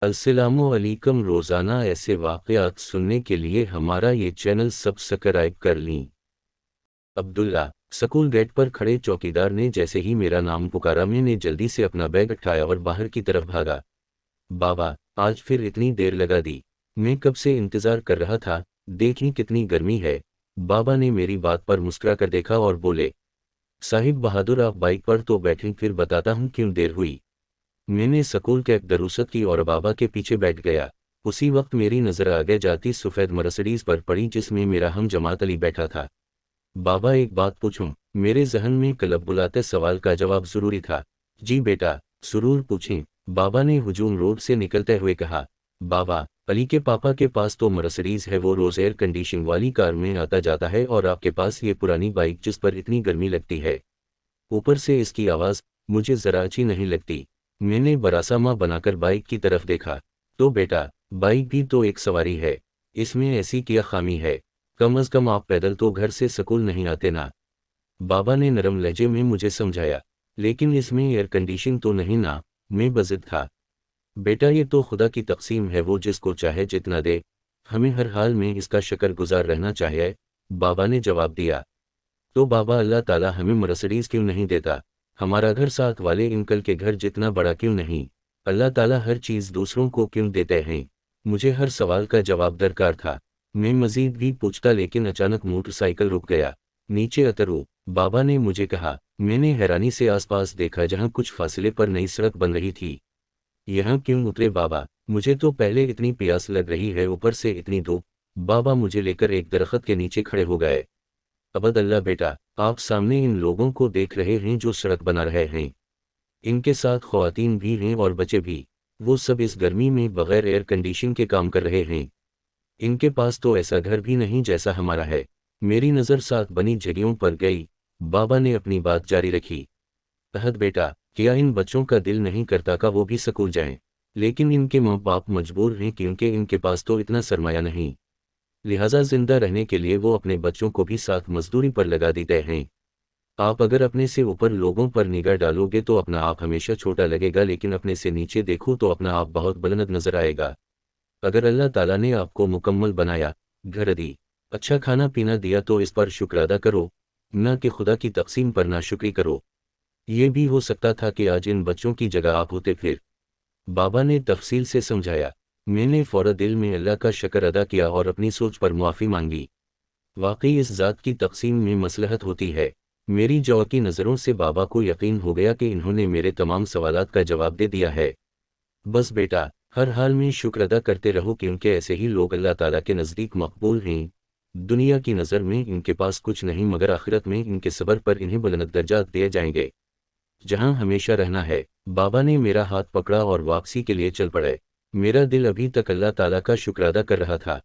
अस्सलामुअलैकुम। रोज़ाना ऐसे वाक़यात सुनने के लिए हमारा ये चैनल सब्सक्राइब कर लीं। अब्दुल्ला। स्कूल गेट पर खड़े चौकीदार ने जैसे ही मेरा नाम पुकारा, मैंने जल्दी से अपना बैग उठाया और बाहर की तरफ भागा। बाबा, आज फिर इतनी देर लगा दी। मैं कब से इंतज़ार कर रहा था, देखिए कितनी गर्मी है। बाबा ने मेरी बात पर मुस्कुरा कर देखा और बोले, साहिब बहादुर, आप बाइक पर तो बैठें, फिर बताता हूँ क्यों देर हुई। मैंने स्कूल कैब दरुस्त की और बाबा के पीछे बैठ गया। उसी वक्त मेरी नज़र आगे जाती सफ़ेद मर्सिडीज़ पर पड़ी जिसमें मेरा हम जमात अली बैठा था। बाबा, एक बात पूछूं? मेरे जहन में कलब बुलाते सवाल का जवाब ज़रूरी था। जी बेटा, ज़रूर पूछें, बाबा ने हुजूम रोड से निकलते हुए कहा। बाबा, अली के पापा के पास तो मर्सिडीज़ है, वो रोज़ एयर कंडीशनिंग वाली कार में आता जाता है, और आपके पास ये पुरानी बाइक जिस पर इतनी गर्मी लगती है। ऊपर से इसकी आवाज़ मुझे ज़रा अच्छी नहीं लगती। मैंने बरासामा बनाकर बाइक की तरफ देखा। तो बेटा, बाइक भी तो एक सवारी है, इसमें ऐसी क्या खामी है? कम अज़ कम आप पैदल तो घर से स्कूल नहीं आते ना। बाबा ने नरम लहजे में मुझे समझाया। लेकिन इसमें एयर कंडीशन तो नहीं ना। मैं बज़िद था। बेटा, ये तो खुदा की तकसीम है, वो जिसको चाहे जितना दे, हमें हर हाल में इसका शुक्रगुजार रहना चाहिए, बाबा ने जवाब दिया। तो बाबा, अल्लाह ताला हमें मर्सिडीज़ क्यों नहीं देता? हमारा घर साथ वाले अंकल के घर जितना बड़ा क्यों नहीं? अल्लाह ताला हर चीज़ दूसरों को क्यों देते हैं? मुझे हर सवाल का जवाब दरकार था। मैं मज़ीद भी पूछता, लेकिन अचानक मोटरसाइकिल रुक गया। नीचे उतरो, बाबा ने मुझे कहा। मैंने हैरानी से आसपास देखा, जहाँ कुछ फासले पर नई सड़क बन रही थी। यहाँ क्यों उतरे बाबा? मुझे तो पहले इतनी प्यास लग रही है, ऊपर से इतनी धूप। बाबा मुझे लेकर एक दरख्त के नीचे खड़े हो गए। अबदल्ला बेटा, आप सामने इन लोगों को देख रहे हैं जो सड़क बना रहे हैं। इनके साथ ख्वातीन भी हैं और बच्चे भी। वो सब इस गर्मी में बगैर एयर कंडीशन के काम कर रहे हैं। इनके पास तो ऐसा घर भी नहीं जैसा हमारा है। मेरी नज़र साथ बनी जगहों पर गई। बाबा ने अपनी बात जारी रखी। अहद बेटा, क्या इन बच्चों का दिल नहीं करता का वो भी स्कूल जाएं? लेकिन इनके माँ बाप मजबूर हैं, क्योंकि इनके पास तो इतना सरमाया नहीं। लिहाजा जिंदा रहने के लिए वो अपने बच्चों को भी साथ मजदूरी पर लगा देते हैं। आप अगर अपने से ऊपर लोगों पर निगाह डालोगे तो अपना आप हमेशा छोटा लगेगा, लेकिन अपने से नीचे देखो तो अपना आप बहुत बुलंद नजर आएगा। अगर अल्लाह ताला ने आपको मुकम्मल बनाया, घर दी, अच्छा खाना पीना दिया, तो इस पर शुक्र अदा करो, न कि खुदा की तकसीम पर नाशुक्री करो। ये भी हो सकता था कि आज इन बच्चों की जगह आप होते फिर। बाबा ने तफसील से समझाया। मैंने फौरन दिल में अल्लाह का शुक्र अदा किया और अपनी सोच पर मुआफ़ी मांगी। वाकई इस ज़ात की तकसीम में मसलहत होती है। मेरी जौ की नज़रों से बाबा को यकीन हो गया कि इन्होंने मेरे तमाम सवालात का जवाब दे दिया है। बस बेटा, हर हाल में शुक्र अदा करते रहो, क्योंकि ऐसे ही लोग अल्लाह ताला के नज़दीक मकबूल हैं। दुनिया की नज़र में इनके पास कुछ नहीं, मगर आखिरत में इनके सब्र पर इन्हें बुलंद दर्जात दिए जाएंगे, जहां हमेशा रहना है। बाबा ने मेरा हाथ पकड़ा और वापसी के लिए चल पड़े। मेरा दिल अभी तक अल्लाह ताला का शुक्र अदा कर रहा था।